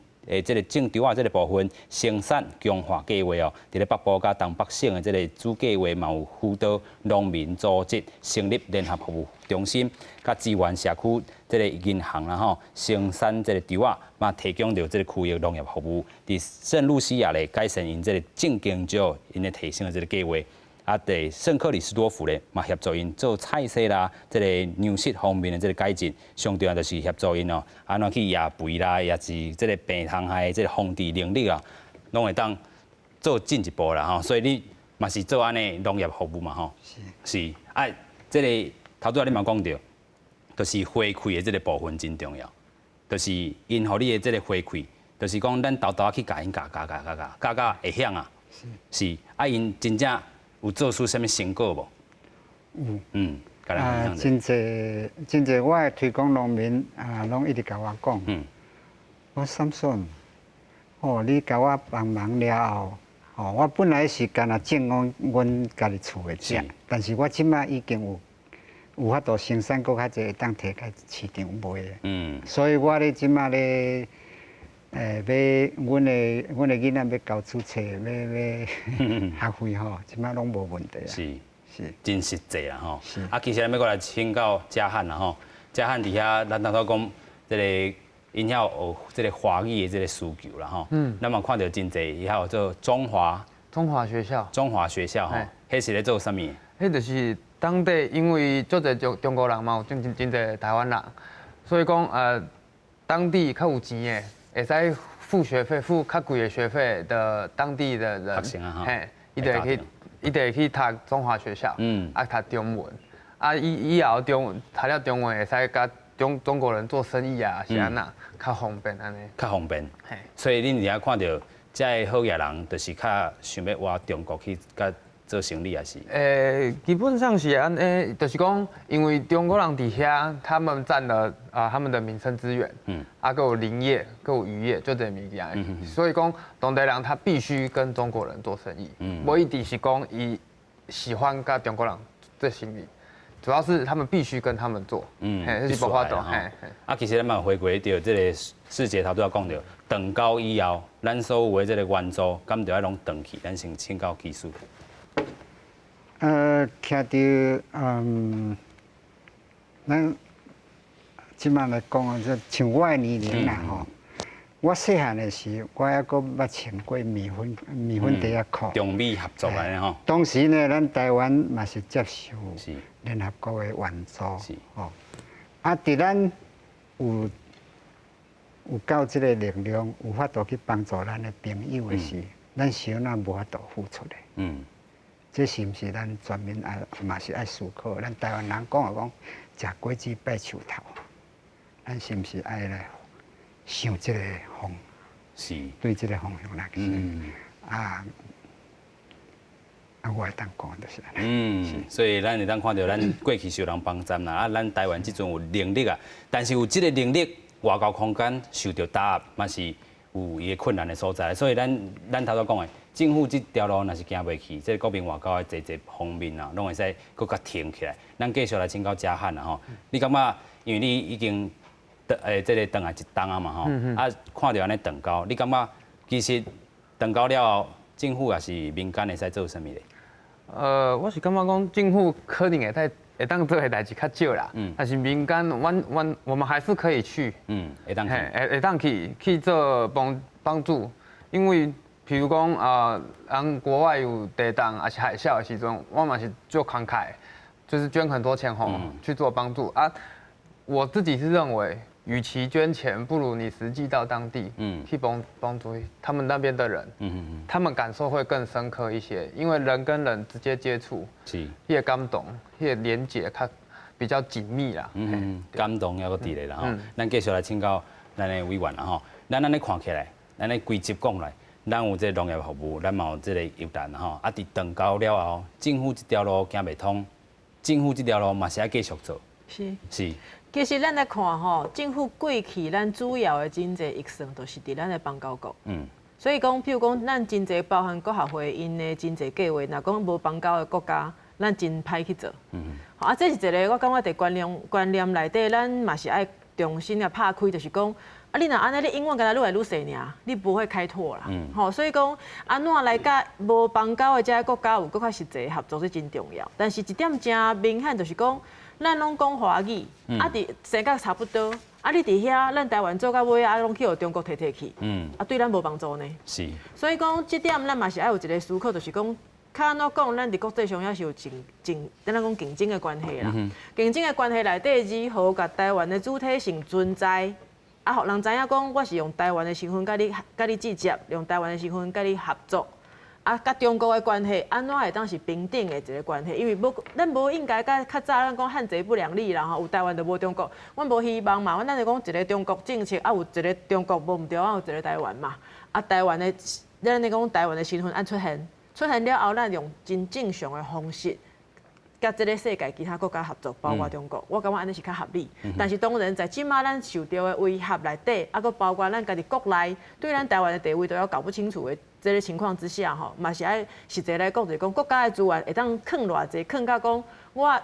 这个种稻仔这个部分生产强化计划哦，伫咧北部甲东北省的这个主计划嘛有辅导农民组织成立联合服务中心，甲支援社区这个银行啦吼，生产这个稻仔嘛提供到这个区域农业服务。伫圣露西亚咧改善因这个种经济因的提升的这个计划。伫圣克里斯多夫咧嘛协助因做菜色啦，这个粮食方面的这个改进，上重要就是协助因哦，安怎去压肥啦，也是这个病虫害这个防治能力啊，拢会当做进一步啦吼。所以你嘛是做安尼农业服务嘛吼。是。这个头拄仔你嘛讲到，就是回馈的这个部分真重要，就是因互你的这个回馈，就是讲咱豆豆去甲因教会晓啊。是。因真正。有做出什么成果无？真侪，我的推广农民拢一直甲我讲，我Samson，你甲我帮忙了后，我本来是干那种阮家己厝的食，但是我即摆已经有法度生产搁较济，会当摕去市场卖的。所以我咧即摆咧。阮的囡仔要交注册，要学费吼，即摆拢无问题啊。是，真实际啦吼。其实咱要过来请教嘉汉啦吼，嘉汉伫遐，咱头拄讲这个因遐有这个华语的这个需求啦吼。咱嘛看到真侪，伊还有做中华学校吼，迄是咧做啥物？迄就是当地，因为足侪中国人嘛，有真侪台湾人，所以讲当地较有钱的。会使付学费、付较贵的学费的当地的人，伊就会去读中华学校，读中文，以后读了中文会使甲中国人做生意啊，是安那较方便安尼。较方便。所以恁伫遐看到这好野人，就是较想要往中国去甲做生意也是。基本上是安尼，就是讲，因为中国人底下他们占了他们的民生资源，还有林业，还有渔业，就这物件。所以讲，当地人他必须跟中国人做生意，无一定是讲伊喜欢跟中国人做生意，主要是他们必须跟他们做，这是无法度。其实咱嘛回归到这个世界头拄仔讲到，长高以后，咱所有的这个援助，敢就要拢长去，咱先请教技术。徛到咱即摆来讲啊，像我的年龄啦吼，我细汉的时，我还阁捌穿过米粉底仔裤。中美合作安尼吼。当时呢，咱台湾嘛是接受联合国的援助，吼。伫咱有够即个力量，有法度去帮助咱的朋友的时，咱小那无法度付出的。这是毋是咱全民嘛是爱思考？咱台湾人讲食果子拜树头，咱是毋是爱来想这个方？是。对这个方向来去。我会当讲就是安尼。所以咱会当看到，咱过去是有人帮站啦，咱台湾即阵有能力啊，但是有这个能力，外交空间受到打压，嘛是有伊个困难的所在。所以咱头拄讲的。政府这条路若是行袂去，这国民外交的侪方面啊，拢会使搁较挺起来。咱继续来请教嘉汉啦吼，你感觉因为你已经这个等来一冬啊嘛吼，看到安尼长高，你感觉其实长高了后，政府也是民间会使做啥物咧？我是感觉讲政府可能会当做的代志较少啦，但是民间我们还是可以去，会当去做帮助，因为。譬如讲人国外有地震还是海啸的时阵，我嘛是做慷慨，就是捐很多钱去做帮助啊。我自己是认为与其捐钱，不如你实际到当地，去帮助他们那边的人，他们感受会更深刻一些，因为人跟人直接接触，是，越感动，越连结，它比较紧密啦。感动还阁伫咧啦吼。咱继续来请教咱的委员啦吼。咱安尼看起来，咱的规集讲来，咱有这农业服务，咱嘛有这个油田吼。啊，伫长高了后，政府这条路行袂通，政府这条路嘛是要继续做。是。是。其实咱来看吼，政府过去咱主要的真济预算都是伫咱的邦交国。所以讲，譬如讲，咱真济包含国合会因的真济计划，若讲无邦交的国家，咱真歹去做。啊，这是一个我感觉伫观念内底，咱嘛是爱重新啊拍开，就是讲，啊，你若安尼，你永远敢若愈来愈细尔，你不会开拓啦。所以讲，安怎来甲无邦交的这些国家有搁较实际合作是真重要。但是一点真明显就是讲。咱拢讲华语，啊，伫生活差不多，啊，你伫遐，咱台湾做到尾啊，拢去互中国摕去，啊，对咱无帮助呢。是。所以讲，这点咱嘛是爱有一个思考，就是讲，较安怎讲，咱伫国际上也是有咱讲竞争的关系啦。竞争的关系内底，如何甲台湾的主体性存在，啊，互人知影讲，我是用台湾的身份甲你直接，用台湾的身份甲你合作。啊，甲中国的关系安怎会当是平等的一个关系？因为咱无应该甲较早咱讲汉贼不两立，然后有台湾就无中国，阮无希望嘛。咱就讲一个中国政策，啊有一个中国无毋对，啊有一个台湾嘛。啊，台湾的咱咧讲台湾的身份安出现，出现了后，咱用真正常的方式。甲这个世界其他国家合作，包括中国，我感觉安尼是较合理。但是当然，在即马咱受到的威胁内底，啊，佮包括咱家己国内对咱台湾的地位都要搞不清楚的这个情况之下，吼，嘛是爱实际来讲，就是讲国家的资源会当囥偌济，囥到讲我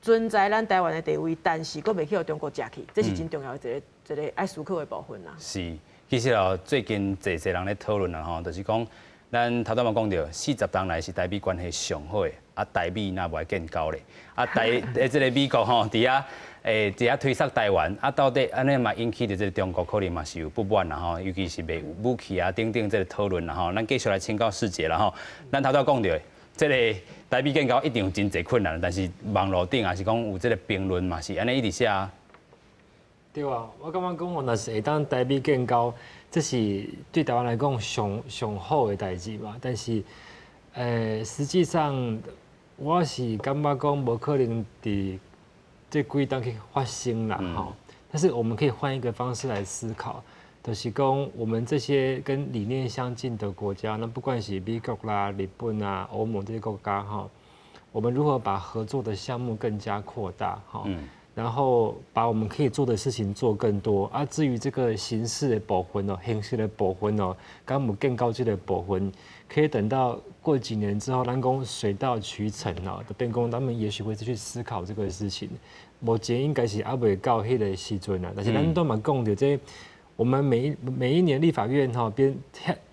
存在咱台湾的地位，但是佮袂去互中国食去，这是真重要的一个爱思考的部分啦。是，其实哦，最近侪人咧讨论啦吼，就是讲。咱头拄嘛讲到，40年来是台美关系上好的，啊台美哪无爱建交咧？啊这个美国吼，伫遐推塞台湾，啊到底安尼嘛引起着这个中国可能嘛是有不满啦吼，尤其是卖武器啊等等这个讨论啦吼，咱继续来请教世杰啦吼。咱头拄讲到，这个台美建交一定有真侪困难，但是网络顶也是讲有这个评论嘛是安尼一直写。对啊，我感觉讲，若是会当台美建交，这是对台湾来讲上好的代志嘛。但是，实际上我是感觉讲无可能伫这几档去发生啦吼。但是我们可以换一个方式来思考，就是讲我们这些跟理念相近的国家，那不管是美国啦、日本啊、欧盟这些国家哈，我们如何把合作的项目更加扩大哈？然后把我们可以做的事情做更多啊。至于这个形式的部分哦，形式的部分哦，跟我们更高级的部分，可以等到过几年之后，咱讲水到渠成哦的变工，他们也许会去思考这个事情。目前应该是还未到迄个时阵啊，但是咱都嘛讲到这，我们每一年立法院哈边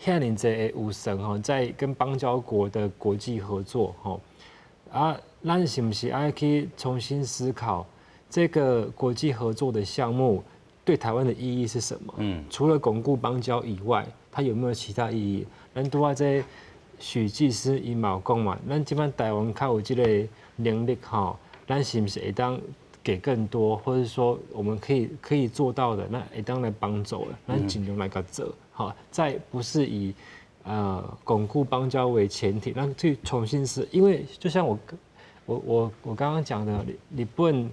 遐年这有神哈，在跟邦交国的国际合作哈啊，咱是不是爱去重新思考？这个国际合作的项目对台湾的意义是什么？除了巩固邦交以外，它有没有其他意义？咱拄啊在许技师伊嘛有讲嘛，咱即摆台湾较有这个能力吼，咱是不是会当给更多，或者说我们可以做到的，那会当来帮助的，咱尽量来个做，好，再不是以巩固邦交为前提，那去重新是，因为就像我刚刚讲的，日本。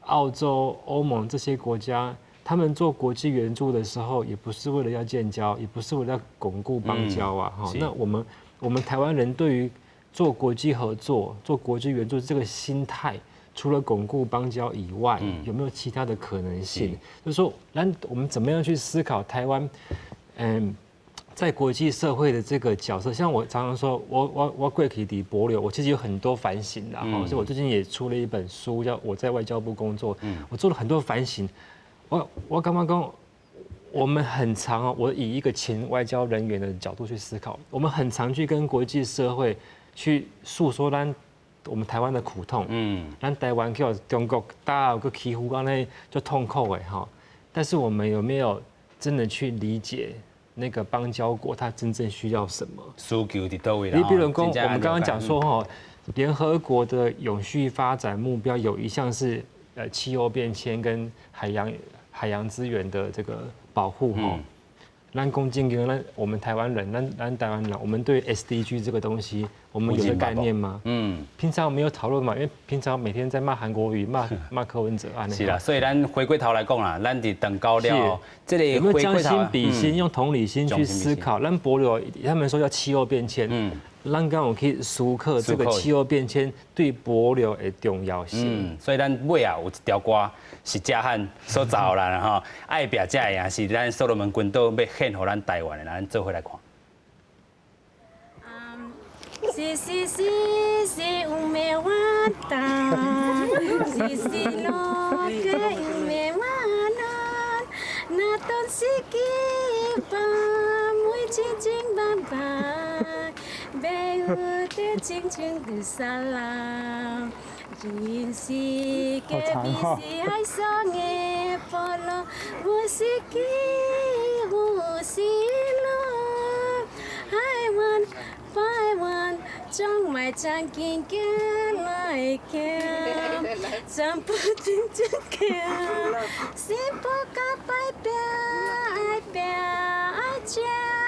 澳洲、欧盟这些国家，他们做国际援助的时候，也不是为了要建交，也不是为了要巩固邦交啊。那我们台湾人对于做国际合作、做国际援助这个心态，除了巩固邦交以外，有没有其他的可能性？就是说，我们怎么样去思考台湾，在国际社会的这个角色？像我常常说，我过去伫帛琉，我其实有很多反省啦。所以我最近也出了一本书，叫《我在外交部工作》。我做了很多反省。我刚刚讲，我们很常我以一个前外交人员的角度去思考，我们很常去跟国际社会去诉说我们台湾的苦痛。咱台湾叫中国打个欺负，安尼就痛苦的哈。但是我们有没有真的去理解？那个邦交国它真正需要什么？需求伫倒位啦。你比如讲，我们刚刚讲说哈，联合国的永续发展目标有一项是气候变迁跟海海洋资源的这个保护哈。咱公正经，我们台湾人，咱台湾人，我们对 SDG 这个东西，我们有个概念吗？平常没有讨论嘛，因为平常每天在骂韩国瑜、骂柯文哲啊。是啦，所以咱回归头来讲啦，咱伫等高了，这里有没有将心比心，用同理心去思考？咱帛琉他们说叫气候变迁，咱刚我可以熟刻这个气候变迁对帛琉的重要性。所以咱尾啊有一条歌是嘉汉所造啦吼，爱拼才会赢，是咱所罗门群岛要献给咱台湾的，咱做伙来看。Sisi umewata, sisi no ke umewanan, naton siki pa mui cincin baba, beu te cincin du salam, jinsi ke bisi hai songe polo, musiki husilo, hai wan. Pai wan trong mai chang kinh kia lại kia chăm bút chính chính kia xin po ka pai bia ai chia